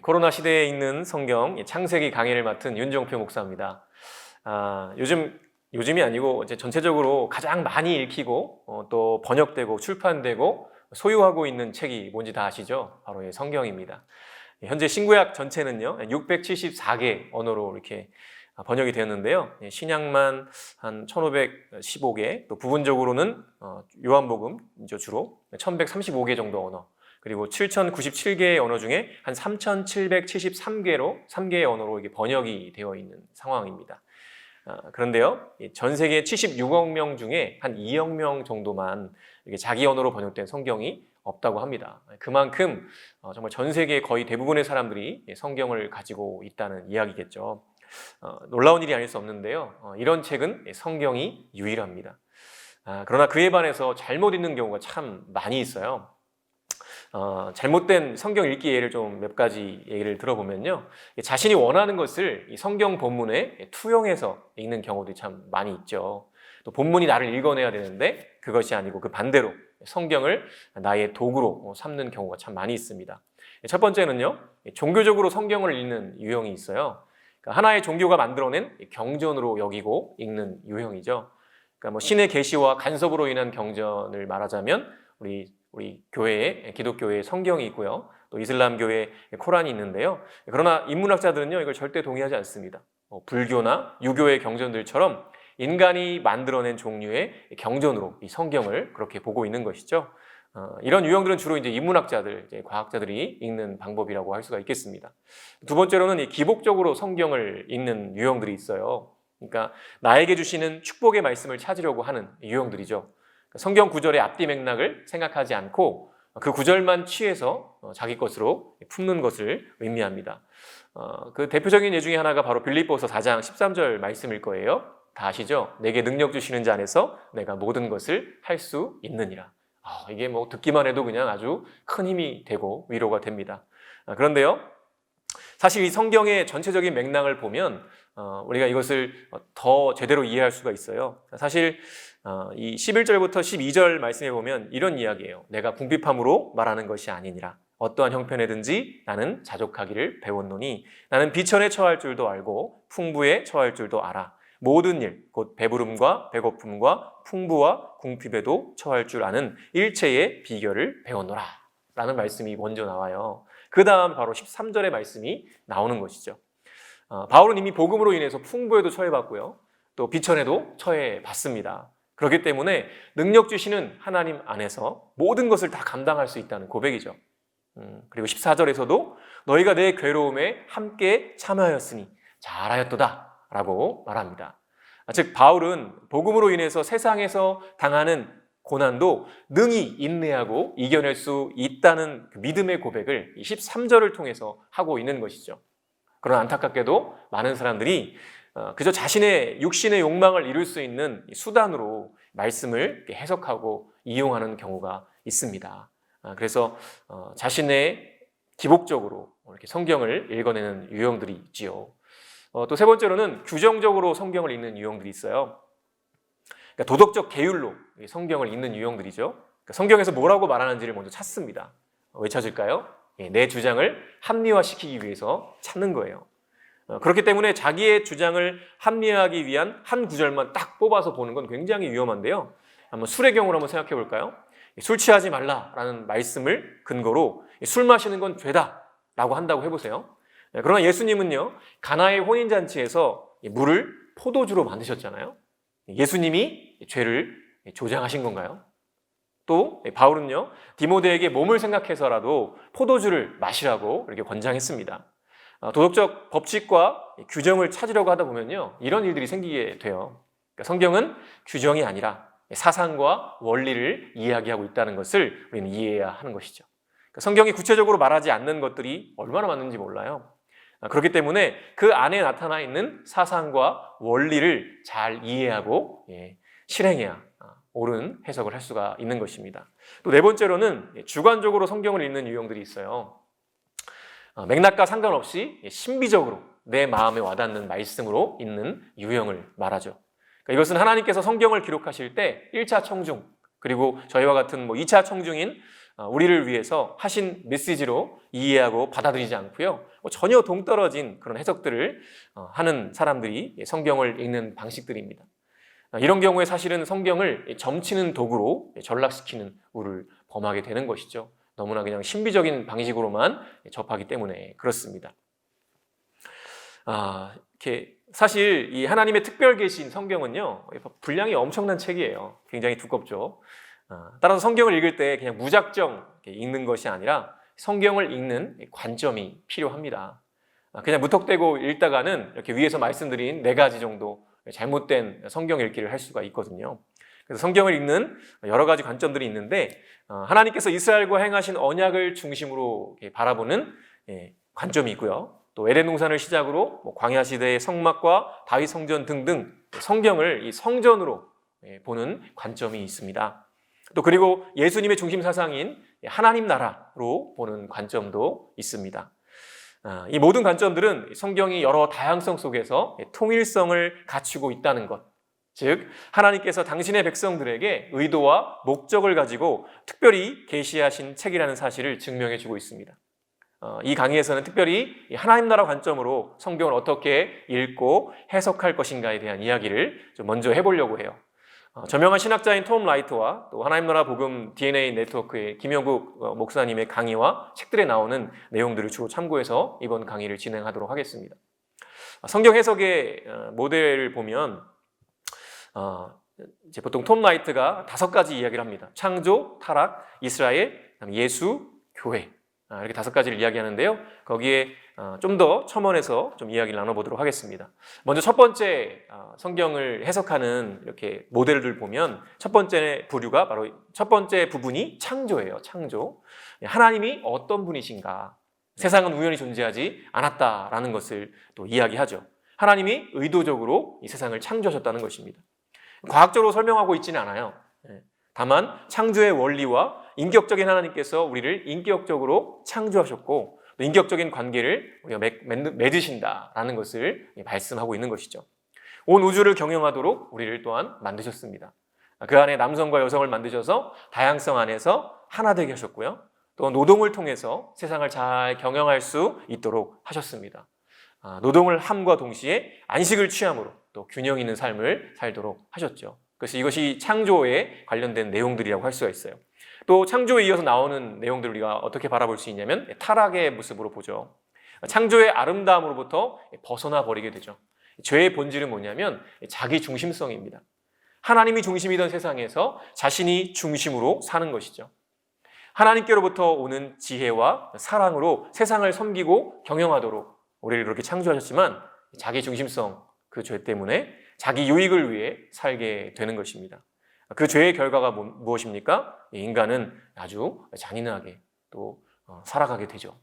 코로나 시대에 읽는 성경 창세기 강의를 맡은 윤종표 목사입니다. 요즘이 아니고 이제 전체적으로 가장 많이 읽히고 또 번역되고 출판되고 소유하고 있는 책이 뭔지 다 아시죠? 바로 이 성경입니다. 현재 신구약 전체는요 674개 언어로 이렇게 번역이 되었는데요. 신약만 한 1515개, 또 부분적으로는 요한복음이죠, 주로 1135개 정도 언어, 그리고 7097개의 언어 중에 한 3773개의 언어로 이게 번역이 되어 있는 상황입니다. 그런데요, 전 세계 76억 명 중에 한 2억 명 정도만 이게 자기 언어로 번역된 성경이 없다고 합니다. 그만큼 정말 전 세계 거의 대부분의 사람들이 성경을 가지고 있다는 이야기겠죠. 놀라운 일이 아닐 수 없는데요. 이런 책은 성경이 유일합니다. 그러나 그에 반해서 잘못 읽는 경우가 참 많이 있어요. 잘못된 성경 읽기 예를 좀 몇 가지 얘기를 들어보면요, 자신이 원하는 것을 이 성경 본문에 투영해서 읽는 경우도 참 많이 있죠. 또 본문이 나를 읽어내야 되는데 그것이 아니고 그 반대로 성경을 나의 도구로 삼는 경우가 참 많이 있습니다. 첫 번째는요, 종교적으로 성경을 읽는 유형이 있어요. 그러니까 하나의 종교가 만들어낸 경전으로 여기고 읽는 유형이죠. 그러니까 뭐 신의 계시와 간섭으로 인한 경전을 말하자면 우리 교회에, 기독교의 성경이 있고요, 또 이슬람교의 코란이 있는데요. 그러나 인문학자들은요, 이걸 절대 동의하지 않습니다. 불교나 유교의 경전들처럼 인간이 만들어낸 종류의 경전으로 이 성경을 그렇게 보고 있는 것이죠. 이런 유형들은 주로 이제 인문학자들, 이제 과학자들이 읽는 방법이라고 할 수가 있겠습니다. 두 번째로는 이 기복적으로 성경을 읽는 유형들이 있어요. 그러니까 나에게 주시는 축복의 말씀을 찾으려고 하는 유형들이죠. 성경 구절의 앞뒤 맥락을 생각하지 않고 그 구절만 취해서 자기 것으로 품는 것을 의미합니다. 그 대표적인 예 중에 하나가 바로 빌립보서 4장 13절 말씀일 거예요. 다 아시죠? 내게 능력 주시는 자 안에서 내가 모든 것을 할 수 있느니라. 이게 뭐 듣기만 해도 그냥 아주 큰 힘이 되고 위로가 됩니다. 그런데요, 사실 이 성경의 전체적인 맥락을 보면 우리가 이것을 더 제대로 이해할 수가 있어요. 사실 이 11절부터 12절 말씀에 보면 이런 이야기예요. 내가 궁핍함으로 말하는 것이 아니니라. 어떠한 형편에든지 나는 자족하기를 배웠노니 나는 비천에 처할 줄도 알고 풍부에 처할 줄도 알아. 모든 일, 곧 배부름과 배고픔과 풍부와 궁핍에도 처할 줄 아는 일체의 비결을 배웠노라 라는 말씀이 먼저 나와요. 그 다음 바로 13절의 말씀이 나오는 것이죠. 바울은 이미 복음으로 인해서 풍부에도 처해봤고요, 또 비천에도 처해봤습니다. 그렇기 때문에 능력 주시는 하나님 안에서 모든 것을 다 감당할 수 있다는 고백이죠. 그리고 14절에서도 너희가 내 괴로움에 함께 참여하였으니 잘하였도다 라고 말합니다. 즉 바울은 복음으로 인해서 세상에서 당하는 고난도 능히 인내하고 이겨낼 수 있다는 그 믿음의 고백을 13절을 통해서 하고 있는 것이죠. 그러나 안타깝게도 많은 사람들이 그저 자신의 육신의 욕망을 이룰 수 있는 수단으로 말씀을 해석하고 이용하는 경우가 있습니다. 그래서 자신의 기복적으로 이렇게 성경을 읽어내는 유형들이 있지요. 또 세 번째로는 규정적으로 성경을 읽는 유형들이 있어요. 그러니까 도덕적 계율로 성경을 읽는 유형들이죠. 그러니까 성경에서 뭐라고 말하는지를 먼저 찾습니다. 왜 찾을까요? 내 주장을 합리화시키기 위해서 찾는 거예요. 그렇기 때문에 자기의 주장을 합리화하기 위한 한 구절만 딱 뽑아서 보는 건 굉장히 위험한데요. 한번 술의 경우를 한번 생각해 볼까요? 술 취하지 말라라는 말씀을 근거로 술 마시는 건 죄다라고 한다고 해보세요. 그러나 예수님은요, 가나의 혼인잔치에서 물을 포도주로 만드셨잖아요. 예수님이 죄를 조장하신 건가요? 또 바울은요, 디모데에게 몸을 생각해서라도 포도주를 마시라고 이렇게 권장했습니다. 도덕적 법칙과 규정을 찾으려고 하다 보면요, 이런 일들이 생기게 돼요. 그러니까 성경은 규정이 아니라 사상과 원리를 이야기하고 있다는 것을 우리는 이해해야 하는 것이죠. 그러니까 성경이 구체적으로 말하지 않는 것들이 얼마나 많은지 몰라요. 그렇기 때문에 그 안에 나타나 있는 사상과 원리를 잘 이해하고 실행해야 옳은 해석을 할 수가 있는 것입니다. 또 네 번째로는 주관적으로 성경을 읽는 유형들이 있어요. 맥락과 상관없이 신비적으로 내 마음에 와닿는 말씀으로 읽는 유형을 말하죠. 그러니까 이것은 하나님께서 성경을 기록하실 때 1차 청중, 그리고 저희와 같은 2차 청중인 우리를 위해서 하신 메시지로 이해하고 받아들이지 않고요. 전혀 동떨어진 그런 해석들을 하는 사람들이 성경을 읽는 방식들입니다. 이런 경우에 사실은 성경을 점치는 도구로 전락시키는 우를 범하게 되는 것이죠. 너무나 그냥 신비적인 방식으로만 접하기 때문에 그렇습니다. 이렇게 사실 이 하나님의 특별 계시인 성경은요, 분량이 엄청난 책이에요. 굉장히 두껍죠. 따라서 성경을 읽을 때 그냥 무작정 읽는 것이 아니라 성경을 읽는 관점이 필요합니다. 그냥 무턱대고 읽다가는 이렇게 위에서 말씀드린 4가지 정도 잘못된 성경 읽기를 할 수가 있거든요. 그래서 성경을 읽는 여러 가지 관점들이 있는데 하나님께서 이스라엘과 행하신 언약을 중심으로 바라보는 관점이 있고요. 또 에덴 동산을 시작으로 광야 시대의 성막과 다윗 성전 등등 성경을 이 성전으로 보는 관점이 있습니다. 또 그리고 예수님의 중심 사상인 하나님 나라로 보는 관점도 있습니다. 이 모든 관점들은 성경이 여러 다양성 속에서 통일성을 갖추고 있다는 것, 즉 하나님께서 당신의 백성들에게 의도와 목적을 가지고 특별히 계시하신 책이라는 사실을 증명해 주고 있습니다. 이 강의에서는 특별히 하나님 나라 관점으로 성경을 어떻게 읽고 해석할 것인가에 대한 이야기를 좀 먼저 해보려고 해요. 저명한 신학자인 톰 라이트와 또 하나님 나라 복음 DNA 네트워크의 김영국 목사님의 강의와 책들에 나오는 내용들을 주로 참고해서 이번 강의를 진행하도록 하겠습니다. 성경 해석의 모델을 보면 이제 보통 톰 라이트가 5가지 이야기를 합니다. 창조, 타락, 이스라엘, 예수, 교회, 이렇게 5가지를 이야기하는데요. 거기에 좀 더 첨언해서 좀 이야기를 나눠보도록 하겠습니다. 먼저 첫 번째 성경을 해석하는 이렇게 모델을 보면 첫 번째 부류가 바로 첫 번째 부분이 창조예요. 창조. 하나님이 어떤 분이신가? 세상은 우연히 존재하지 않았다라는 것을 또 이야기하죠. 하나님이 의도적으로 이 세상을 창조하셨다는 것입니다. 과학적으로 설명하고 있지는 않아요. 다만 창조의 원리와 인격적인 하나님께서 우리를 인격적으로 창조하셨고 인격적인 관계를 우리가 맺으신다라는 것을 말씀하고 있는 것이죠. 온 우주를 경영하도록 우리를 또한 만드셨습니다. 그 안에 남성과 여성을 만드셔서 다양성 안에서 하나 되게 하셨고요. 또 노동을 통해서 세상을 잘 경영할 수 있도록 하셨습니다. 노동을 함과 동시에 안식을 취함으로 또 균형 있는 삶을 살도록 하셨죠. 그래서 이것이 창조에 관련된 내용들이라고 할 수가 있어요. 또 창조에 이어서 나오는 내용들을 우리가 어떻게 바라볼 수 있냐면 타락의 모습으로 보죠. 창조의 아름다움으로부터 벗어나 버리게 되죠. 죄의 본질은 뭐냐면 자기 중심성입니다. 하나님이 중심이던 세상에서 자신이 중심으로 사는 것이죠. 하나님께로부터 오는 지혜와 사랑으로 세상을 섬기고 경영하도록 우리를 그렇게 창조하셨지만 자기 중심성, 그 죄 때문에 자기 유익을 위해 살게 되는 것입니다. 그 죄의 결과가 무엇입니까? 인간은 아주 잔인하게 또 살아가게 되죠.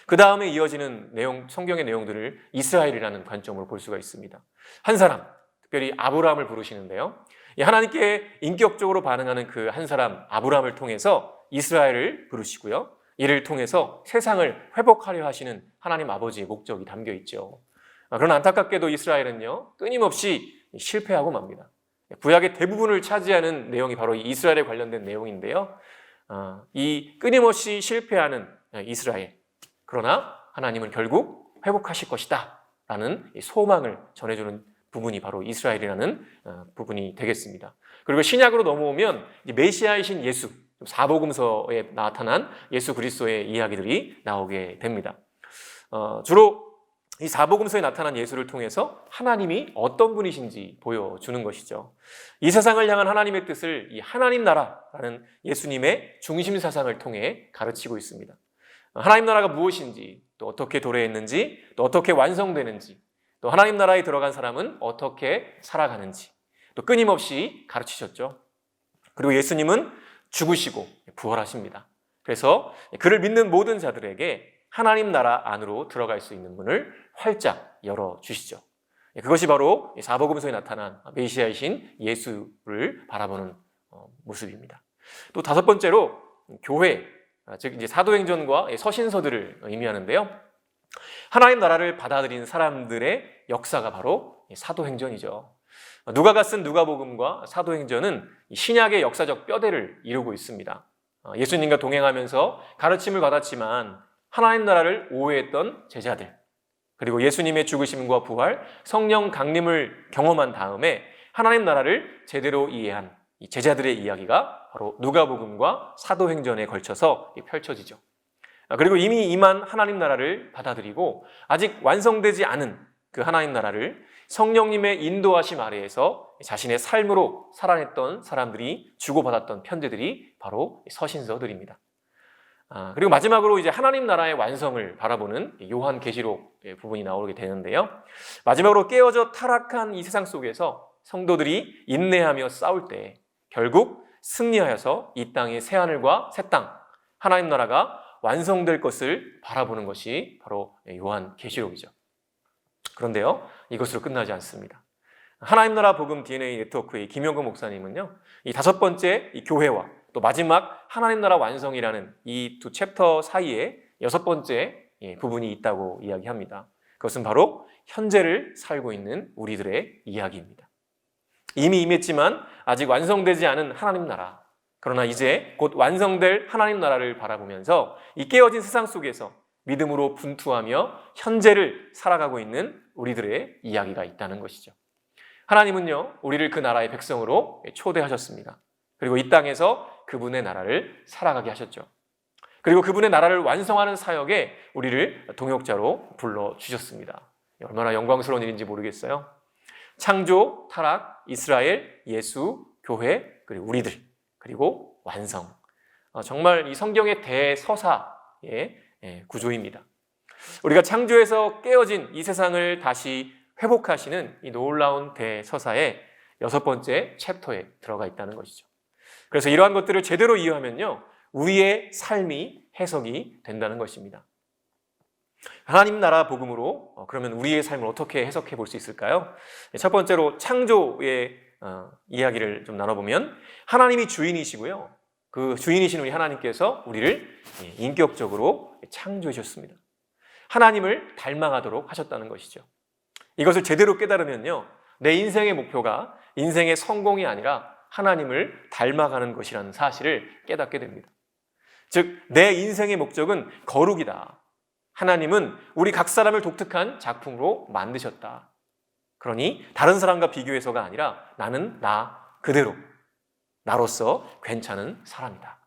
그 다음에 이어지는 성경의 내용들을 이스라엘이라는 관점으로 볼 수가 있습니다. 한 사람, 특별히 아브라함을 부르시는데요. 하나님께 인격적으로 반응하는 그 한 사람 아브라함을 통해서 이스라엘을 부르시고요. 이를 통해서 세상을 회복하려 하시는 하나님 아버지의 목적이 담겨 있죠. 그러나 안타깝게도 이스라엘은요, 끊임없이 실패하고 맙니다. 구약의 대부분을 차지하는 내용이 바로 이 이스라엘에 관련된 내용인데요. 이 끊임없이 실패하는 이스라엘. 그러나 하나님은 결국 회복하실 것이다 라는 소망을 전해주는 부분이 바로 이스라엘이라는 부분이 되겠습니다. 그리고 신약으로 넘어오면 메시아이신 예수, 사복음서에 나타난 예수 그리스도의 이야기들이 나오게 됩니다. 주로 이 사복음서에 나타난 예수를 통해서 하나님이 어떤 분이신지 보여주는 것이죠. 이 세상을 향한 하나님의 뜻을 이 하나님 나라라는 예수님의 중심 사상을 통해 가르치고 있습니다. 하나님 나라가 무엇인지, 또 어떻게 도래했는지, 또 어떻게 완성되는지, 또 하나님 나라에 들어간 사람은 어떻게 살아가는지 또 끊임없이 가르치셨죠. 그리고 예수님은 죽으시고 부활하십니다. 그래서 그를 믿는 모든 자들에게 하나님 나라 안으로 들어갈 수 있는 문을 활짝 열어주시죠. 그것이 바로 사복음서에 나타난 메시아이신 예수를 바라보는 모습입니다. 또 5번째로 교회, 즉 이제 사도행전과 서신서들을 의미하는데요. 하나님 나라를 받아들인 사람들의 역사가 바로 사도행전이죠. 누가가 쓴 누가복음과 사도행전은 신약의 역사적 뼈대를 이루고 있습니다. 예수님과 동행하면서 가르침을 받았지만 하나님 나라를 오해했던 제자들, 그리고 예수님의 죽으심과 부활, 성령 강림을 경험한 다음에 하나님 나라를 제대로 이해한 이 제자들의 이야기가 바로 누가복음과 사도행전에 걸쳐서 펼쳐지죠. 그리고 이미 임한 하나님 나라를 받아들이고 아직 완성되지 않은 그 하나님 나라를 성령님의 인도하심 아래에서 자신의 삶으로 살아냈던 사람들이 주고받았던 편지들이 바로 서신서들입니다. 그리고 마지막으로 이제 하나님 나라의 완성을 바라보는 요한계시록 부분이 나오게 되는데요. 마지막으로 깨어져 타락한 이 세상 속에서 성도들이 인내하며 싸울 때 결국 승리하여서 이 땅의 새하늘과 새 땅, 하나님 나라가 완성될 것을 바라보는 것이 바로 요한계시록이죠. 그런데요, 이것으로 끝나지 않습니다. 하나님 나라 복음 DNA 네트워크의 김영건 목사님은요, 이 5번째 이 교회와 또 마지막 하나님 나라 완성이라는 이 두 챕터 사이에 6번째 부분이 있다고 이야기합니다. 그것은 바로 현재를 살고 있는 우리들의 이야기입니다. 이미 임했지만 아직 완성되지 않은 하나님 나라, 그러나 이제 곧 완성될 하나님 나라를 바라보면서 이 깨어진 세상 속에서 믿음으로 분투하며 현재를 살아가고 있는 우리들의 이야기가 있다는 것이죠. 하나님은요, 우리를 그 나라의 백성으로 초대하셨습니다. 그리고 이 땅에서 그분의 나라를 살아가게 하셨죠. 그리고 그분의 나라를 완성하는 사역에 우리를 동역자로 불러주셨습니다. 얼마나 영광스러운 일인지 모르겠어요. 창조, 타락, 이스라엘, 예수, 교회, 그리고 우리들, 그리고 완성. 정말 이 성경의 대서사의 구조입니다. 우리가 창조에서 깨어진 이 세상을 다시 회복하시는 이 놀라운 대서사의 6번째 챕터에 들어가 있다는 것이죠. 그래서 이러한 것들을 제대로 이해하면요, 우리의 삶이 해석이 된다는 것입니다. 하나님 나라 복음으로 그러면 우리의 삶을 어떻게 해석해 볼 수 있을까요? 첫 번째로 창조의 이야기를 좀 나눠보면 하나님이 주인이시고요, 그 주인이신 우리 하나님께서 우리를 인격적으로 창조해 주셨습니다. 하나님을 닮아가도록 하셨다는 것이죠. 이것을 제대로 깨달으면요, 내 인생의 목표가 인생의 성공이 아니라 하나님을 닮아가는 것이라는 사실을 깨닫게 됩니다. 즉, 내 인생의 목적은 거룩이다. 하나님은 우리 각 사람을 독특한 작품으로 만드셨다. 그러니 다른 사람과 비교해서가 아니라 나는 나 그대로, 나로서 괜찮은 사람이다.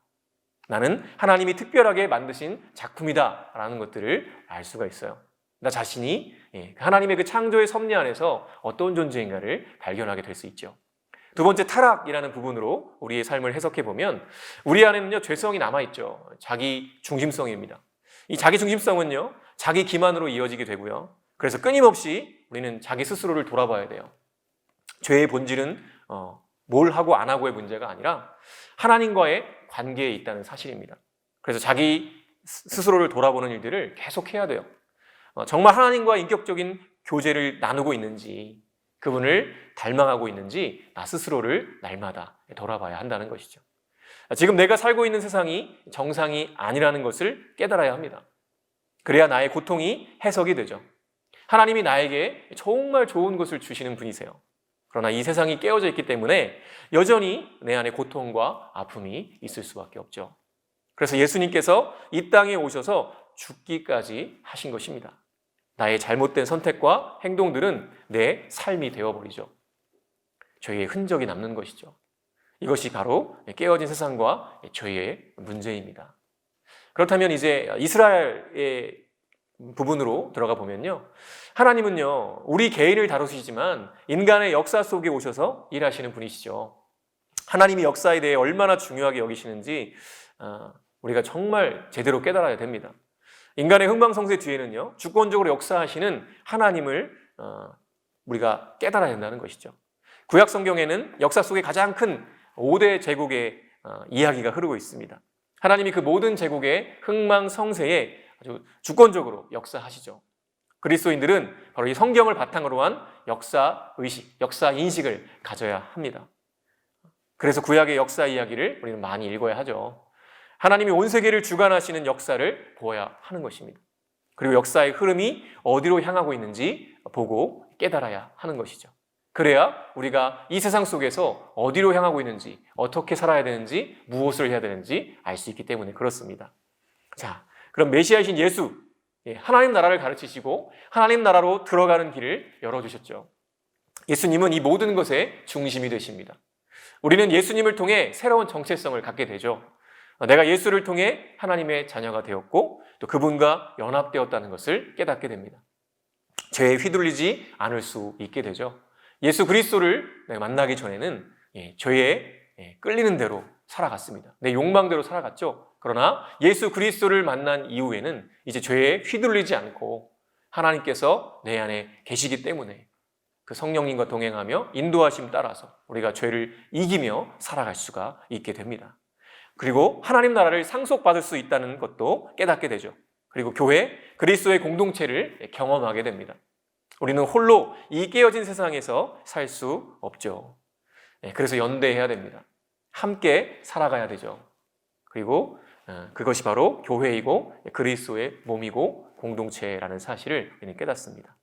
나는 하나님이 특별하게 만드신 작품이다 라는 것들을 알 수가 있어요. 나 자신이 하나님의 그 창조의 섭리 안에서 어떤 존재인가를 발견하게 될 수 있죠. 두 번째, 타락이라는 부분으로 우리의 삶을 해석해 보면 우리 안에는요, 죄성이 남아있죠. 자기 중심성입니다. 이 자기 중심성은요, 자기 기만으로 이어지게 되고요. 그래서 끊임없이 우리는 자기 스스로를 돌아봐야 돼요. 죄의 본질은 뭘 하고 안 하고의 문제가 아니라 하나님과의 관계에 있다는 사실입니다. 그래서 자기 스스로를 돌아보는 일들을 계속 해야 돼요. 정말 하나님과 인격적인 교제를 나누고 있는지, 그분을 닮아가고 있는지 나 스스로를 날마다 돌아봐야 한다는 것이죠. 지금 내가 살고 있는 세상이 정상이 아니라는 것을 깨달아야 합니다. 그래야 나의 고통이 해석이 되죠. 하나님이 나에게 정말 좋은 것을 주시는 분이세요. 그러나 이 세상이 깨어져 있기 때문에 여전히 내 안에 고통과 아픔이 있을 수밖에 없죠. 그래서 예수님께서 이 땅에 오셔서 죽기까지 하신 것입니다. 나의 잘못된 선택과 행동들은 내 삶이 되어버리죠. 죄의 흔적이 남는 것이죠. 이것이 바로 깨어진 세상과 죄의 문제입니다. 그렇다면 이제 이스라엘의 부분으로 들어가 보면요, 하나님은요, 우리 개인을 다루시지만 인간의 역사 속에 오셔서 일하시는 분이시죠. 하나님이 역사에 대해 얼마나 중요하게 여기시는지 우리가 정말 제대로 깨달아야 됩니다. 인간의 흥망성쇠 뒤에는요, 주권적으로 역사하시는 하나님을 우리가 깨달아야 된다는 것이죠. 구약 성경에는 역사 속에 가장 큰 5대 제국의 이야기가 흐르고 있습니다. 하나님이 그 모든 제국의 흥망성쇠에 아주 주권적으로 역사하시죠. 그리스도인들은 바로 이 성경을 바탕으로 한 역사의식, 역사인식을 가져야 합니다. 그래서 구약의 역사 이야기를 우리는 많이 읽어야 하죠. 하나님이 온 세계를 주관하시는 역사를 보아야 하는 것입니다. 그리고 역사의 흐름이 어디로 향하고 있는지 보고 깨달아야 하는 것이죠. 그래야 우리가 이 세상 속에서 어디로 향하고 있는지, 어떻게 살아야 되는지, 무엇을 해야 되는지 알 수 있기 때문에 그렇습니다. 자, 그럼 메시아이신 예수, 하나님 나라를 가르치시고 하나님 나라로 들어가는 길을 열어주셨죠. 예수님은 이 모든 것의 중심이 되십니다. 우리는 예수님을 통해 새로운 정체성을 갖게 되죠. 내가 예수를 통해 하나님의 자녀가 되었고 또 그분과 연합되었다는 것을 깨닫게 됩니다. 죄에 휘둘리지 않을 수 있게 되죠. 예수 그리스도를 내가 만나기 전에는 죄에 끌리는 대로 살아갔습니다. 내 욕망대로 살아갔죠. 그러나 예수 그리스도를 만난 이후에는 이제 죄에 휘둘리지 않고 하나님께서 내 안에 계시기 때문에 그 성령님과 동행하며 인도하심 따라서 우리가 죄를 이기며 살아갈 수가 있게 됩니다. 그리고 하나님 나라를 상속받을 수 있다는 것도 깨닫게 되죠. 그리고 교회, 그리스도의 공동체를 경험하게 됩니다. 우리는 홀로 이 깨어진 세상에서 살 수 없죠. 그래서 연대해야 됩니다. 함께 살아가야 되죠. 그리고 그것이 바로 교회이고 그리스도의 몸이고 공동체라는 사실을 우리는 깨닫습니다.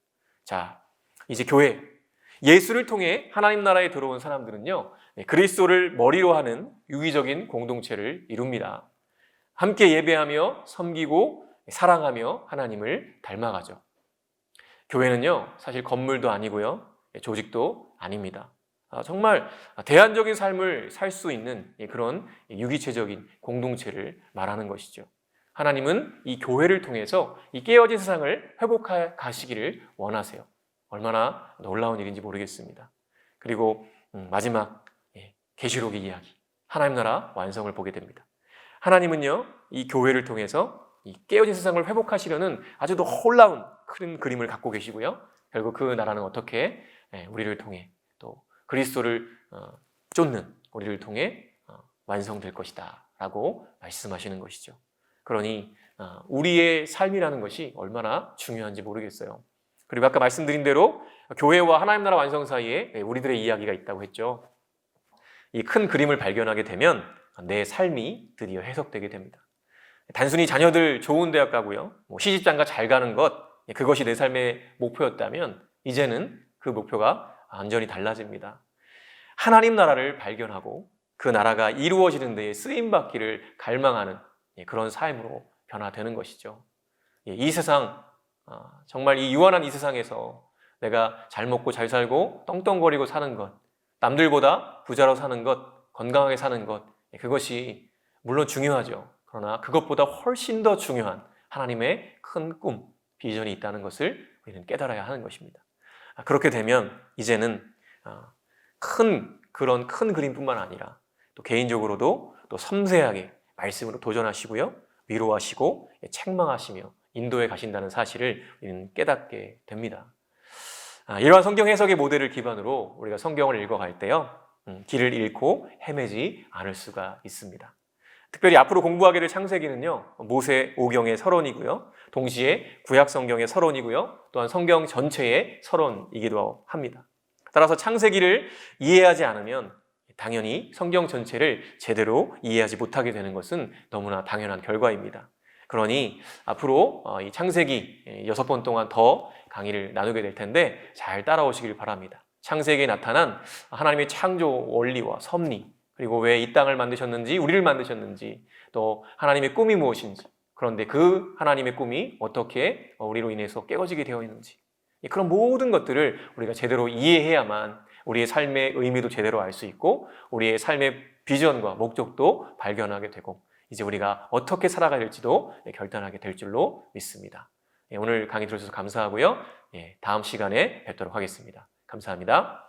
자, 이제 교회, 예수를 통해 하나님 나라에 들어온 사람들은요, 그리스도를 머리로 하는 유기적인 공동체를 이룹니다. 함께 예배하며 섬기고 사랑하며 하나님을 닮아가죠. 교회는요, 사실 건물도 아니고요, 조직도 아닙니다. 정말 대안적인 삶을 살 수 있는 그런 유기체적인 공동체를 말하는 것이죠. 하나님은 이 교회를 통해서 이 깨어진 세상을 회복해 가시기를 원하세요. 얼마나 놀라운 일인지 모르겠습니다. 그리고 마지막 계시록의 이야기, 하나님 나라 완성을 보게 됩니다. 하나님은요, 이 교회를 통해서 이 깨어진 세상을 회복하시려는 아주 놀라운 큰 그림을 갖고 계시고요. 결국 그 나라는 어떻게 우리를 통해 또 그리스도를 쫓는 우리를 통해 완성될 것이다 라고 말씀하시는 것이죠. 그러니 우리의 삶이라는 것이 얼마나 중요한지 모르겠어요. 그리고 아까 말씀드린 대로 교회와 하나님 나라 완성 사이에 우리들의 이야기가 있다고 했죠. 이 큰 그림을 발견하게 되면 내 삶이 드디어 해석되게 됩니다. 단순히 자녀들 좋은 대학 가고요, 시집장가 잘 가는 것, 그것이 내 삶의 목표였다면 이제는 그 목표가 완전히 달라집니다. 하나님 나라를 발견하고 그 나라가 이루어지는 데에 쓰임받기를 갈망하는 그런 삶으로 변화되는 것이죠. 이 세상, 정말 이 유한한 이 세상에서 내가 잘 먹고 잘 살고 떵떵거리고 사는 것, 남들보다 부자로 사는 것, 건강하게 사는 것, 그것이 물론 중요하죠. 그러나 그것보다 훨씬 더 중요한 하나님의 큰 꿈, 비전이 있다는 것을 우리는 깨달아야 하는 것입니다. 그렇게 되면 이제는 그런 큰 그림뿐만 아니라 또 개인적으로도 또 섬세하게 말씀으로 도전하시고요, 위로하시고 책망하시며 인도해 가신다는 사실을 우리는 깨닫게 됩니다. 이러한 성경 해석의 모델을 기반으로 우리가 성경을 읽어갈 때요, 길을 잃고 헤매지 않을 수가 있습니다. 특별히 앞으로 공부하게 될 창세기는요, 모세 오경의 서론이고요, 동시에 구약 성경의 서론이고요, 또한 성경 전체의 서론이기도 합니다. 따라서 창세기를 이해하지 않으면 당연히 성경 전체를 제대로 이해하지 못하게 되는 것은 너무나 당연한 결과입니다. 그러니 앞으로 이 창세기 6번 동안 더 강의를 나누게 될 텐데 잘 따라오시길 바랍니다. 창세기에 나타난 하나님의 창조 원리와 섭리, 그리고 왜 이 땅을 만드셨는지, 우리를 만드셨는지, 또 하나님의 꿈이 무엇인지, 그런데 그 하나님의 꿈이 어떻게 우리로 인해서 깨어지게 되어 있는지, 그런 모든 것들을 우리가 제대로 이해해야만 우리의 삶의 의미도 제대로 알 수 있고 우리의 삶의 비전과 목적도 발견하게 되고 이제 우리가 어떻게 살아가야 될지도 결단하게 될 줄로 믿습니다. 오늘 강의 들어주셔서 감사하고요. 다음 시간에 뵙도록 하겠습니다. 감사합니다.